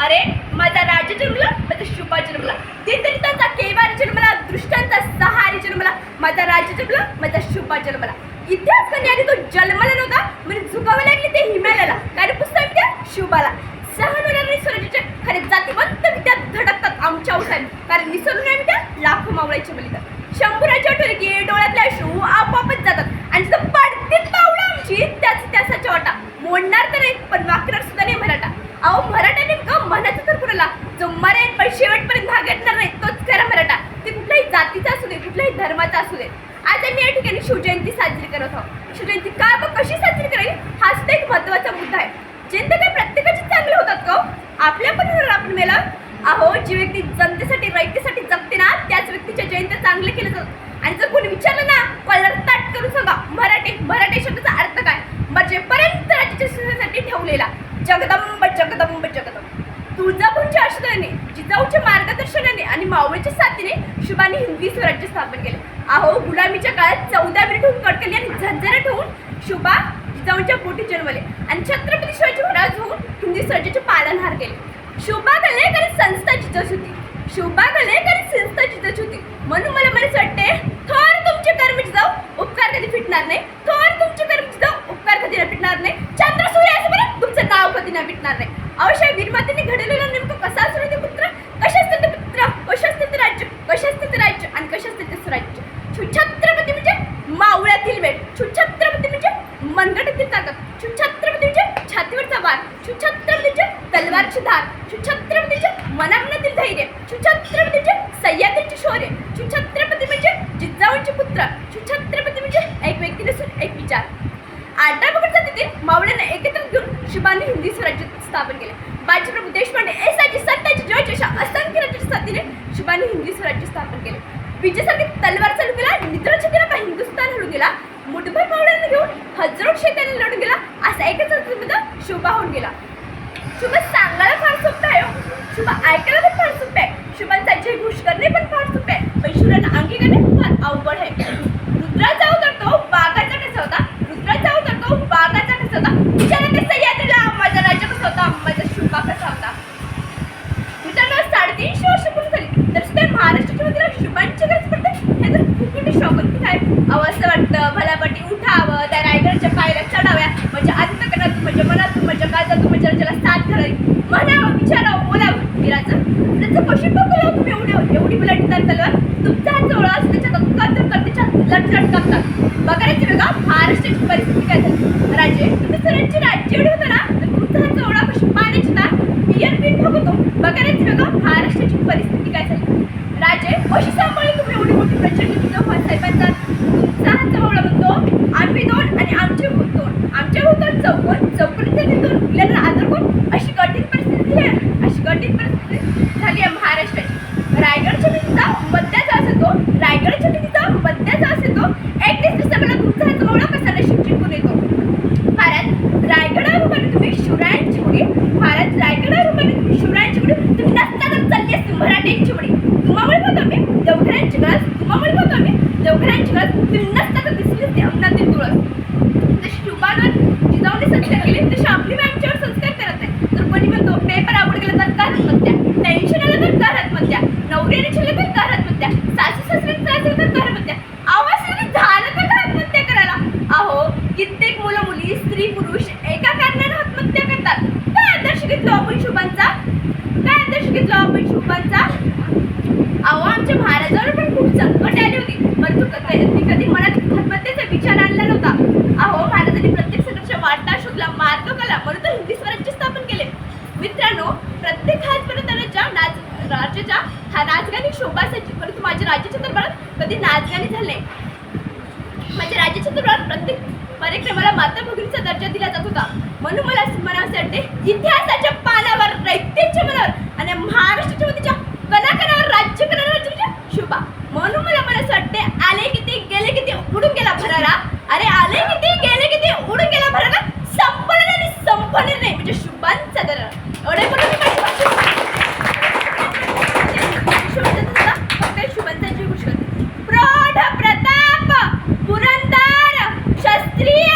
अरे माझा राजा जन्मला, माझा शुभा जन्मला, दीर्घनितांचा केवार जन्मला, दृष्टांचा सहारी जन्मला, माझा राजा जन्मला, माझा शुभा जन्मला. इतिहास करण्याआधी तो जन्मला नव्हता म्हणून झुकावं लागले ते हिमालयाला. कारण पुस्तक त्या शुभाला सहन होणार नाही स्वराज्याचे खरे जातीवंत विद्यात धडकतात आमच्या उसाने. कारण निसरून नाही त्या लाखो मावळायचे बलिदान. शंभूराच्या आठवले की डोळ्यातल्या अश्रू आपोआपच जातात आणि जर पडतीत पावलं आमची त्याचा वाटा मोडणार तर नाही पण वाकणार सुद्धा नाही मराठा. अहो मराठा नेमकं म्हणायचं तर कुणाला जो मरेल पण शेवटपर्यंत भागणार नाही तोच खरा मराठा. ते कुठल्याही जातीचा असू दे कुठल्याही धर्माचा असू दे. आज आम्ही या ठिकाणी शिवजयंती साजरी करत आहोत. शिवजयंती का व कशी साजरी करावी हा सुद्धा एक महत्त्वाचा मुद्दा आहे. जयंती काय प्रत्येकाचे चांगले होतात का? आपल्या पण आपण मेला. अहो जी व्यक्ती जनतेसाठी रयतेसाठी जगते ना त्याच व्यक्तीच्या जयंत्या चांगले केले जातात. आणि जर कोणी विचारलं ना कॉलर ताट करून सांगा मराठी शब्दाचा अर्थ काय? मर्जेपर्यंत राज्याच्या सुखासाठी ठेवलेला जगदंब जगदंब जगदंब. तुळजापूरच्या आश्रयाने जिजाऊच्या मार्गदर्शनाने आणि मावळीच्या साथीने शुभाने हिंदवी स्वराज्य स्थापन केले. अहो गुलामीच्या काळात 14 मिनिट होऊन कडकली आणि झंझारट होऊन शुभा जिजाऊंच्या पोटी जन्मले आणि छत्रपती शिवाजी महाराज होऊन हिंदवी स्वराज्याचे पालनहार केले. शुभा कलेकरी संस्था जिजाऊची होती. शुभा कलेकरी संस्था जिजाऊची होती. म्हणून मला म्हणायचं वाटते थोर तुमचे कर्म जिजाऊ उपकार कधी फिटणार नाही. थोर तुमचे कर्म जिजाऊ उपकार कधी न फिटणार नाही. चंद्र सूर्य असं बरं तुमचं नाव कधी न फिटणार नाही. अवश्य वीरमातेने घडलेला नेमकं कसा असतो ते पुत्र कसे असते ते पुत्र कसे असते ते राज्य कसे असते ते राज्य आणि कसे असते ते स्वराज्य. छत्रपती म्हणजे मावळ्यातील वेळ. छत्रपती म्हणजे मनगटातील ताकद. छत्रपती म्हणजे छातीवरचा वार. छत्रपती म्हणजे तलवारची धार. छत्रपती म्हणजे मनामनातील धैर्य. छत्रपती म्हणजे सह्याद्रीचे शौर्य. छत्रपती म्हणजे जिजाऊंचे पुत्र. छत्रपती म्हणजे एक व्यक्ती नसून एक विचार. आठव्या जातीतील मावळ्यांना एकत्र घेऊन शुभाने हिंदवी स्वराज्य स्थापन केले. बाजीप्रभू देशपांडे एसाची संतांची जयची अशा असंख्य राज्याच्या साथीने शुभाने हिंदवी स्वराज्य स्थापन केले. विजयासारखी तलवार चालू केला. निद्राच्या दिला का हिंदुस्थान हलून गेला. मुठभर मावळ्यांना घेऊन हजारो शेताने लढून गेला. असा एकच अर्थ शुभा होऊन गेला. शुभा सांगायला फार सोपं आहे. शुभा ऐकायला पण फार सोपं आहे. शुभांचा जय घोष करणे पण फार सोपं आहे. पण शुरांना अंगी करणे फार अवघड आहे. रुद्राचा अवतार तो बागाचा कसा होता. रुद्राचा अवतार तो बागाचा कसा होता. विचारा ते सह्याद्रीला माझा राज्य कसा होता. माझा शुभा कसा होता. मित्रांनो 350 वर्ष पूर्ण झाली तर सुद्धा महाराष्ट्राच्या वतीला शुभांची गरज पडते. हे तर खूप मोठी शौकत आहे. अहो असं वाटतं भलापटी उठावं त्या रायगडच्या पायऱ्या चढाव्या म्हणजे अंतकरणात म्हणजे मनातून म्हणजे काळजातून म्हणजे राज्याला साथ घालावी म्हणावं विचारावं बोलावं विराचं त्याचं कशी बघावं तुम्ही एवढी बुलाटदार तलवार तुमचा हात जवळ असं त्याच्या दुःखातून त्याच्या लटलट कापतात. बघायची बघा महाराष्ट्राची परिस्थिती काय झाली. राजे तुम्ही सरांची राज्य एवढी होतं ना तर तुमचा हात जवळ कशी पाण्याची तार पियर पिन ठोकतो. बघायची बघा महाराष्ट्राची परिस्थिती काय झाली. राजे कशी सांभाळली तुम्ही एवढी मोठी प्रचंड जिजाऊ साहेबांचा तुमचा हात जवळ म्हणतो आम्ही दोन आणि आमचे भूत दोन आमच्या भूतात चौकोनीचे दोन मुलांना आदर कोण अशी कठीण परिस्थिती झाली आहे महाराष्ट्राची. रायगडच्या भीतीचा मध्याचा असे तो रायगडच्या भीतीचा मध्याचा असे तो 31 डिसेंबरला तुमचा हात जवळ कसा नशीब जिंकून येतो. महाराज रायगडावर उभारली तुम्ही शिवरायांची उडी. महाराज रायगडावर उभारली तुम्ही शिवरायांची उडी. तुम्ही नसता तर चालली असते मराठ्यांची उडी. तुम्हामुळे पाहतो आम्ही देवघरांची गरज. तुम्हामुळे पाहतो आम्ही देवघरांची गरज. तुम्ही नसता तर दिसली असते अंगणातील तुळस. जशी शुभांवर जिजाऊने संस्कार केले तसे आपली आमच्यावर संस्कार करत नाही. तर कोणी म्हणतो पेपर आवड गेला तर का आत्महत्या. टेन्शन आलं तर कर आत्महत्या. नवऱ्याने छेडलं तर कर आत्महत्या. सासू सासऱ्याने त्रास दिला तर कर आत्महत्या. आवाज झालं तर का आत्महत्या करायला. अहो कित्येक मुलं मुली स्त्री पुरुष एका कारणाने आत्महत्या करतात. काय आदर्श घेतलो आपण शुभांचा. काय आदर्श घेतलो आपण शुभांचा. अहो आमच्या महाराजांवर पण खूप संकट आली होती परंतु कधी मनात आत्महत्येचा विचार आणला नव्हता. अहो महाराजांनी प्रत्येक संघर्ष वाटा शोधला मार्ग कला म्हणून तर हिंदवी स्वराज्य स्थापन केले. मित्रांनो प्रत्येक राज्याच्या नाचगाणी शोभा असायची परंतु माझ्या राज्याच्या दरबारात कधी नाचगाणी झाले. माझ्या राज्याच्या दरबारात प्रत्येक कार्यक्रमाला माता भगिनीचा दर्जा दिला जात होता. म्हणून मला म्हणावंसे वाटते इतिहासाच्या पानावर रयतेच्या मनावर आणि महाराष्ट्राच्या वतीच्या कणाकणावर राज्य करणारा शुभा. म्हणून मला म्हणावंसे वाटते आले किती गेले किती उडून गेला भरारा. अरे आले किती गेले किती उडून गेला भरारा. संपणार आणि संपणार नाही म्हणजे शुभांचा दर एवढे म्हणून शुभांचा जीव प्रौढ प्रताप पुरंदर क्षत्रिय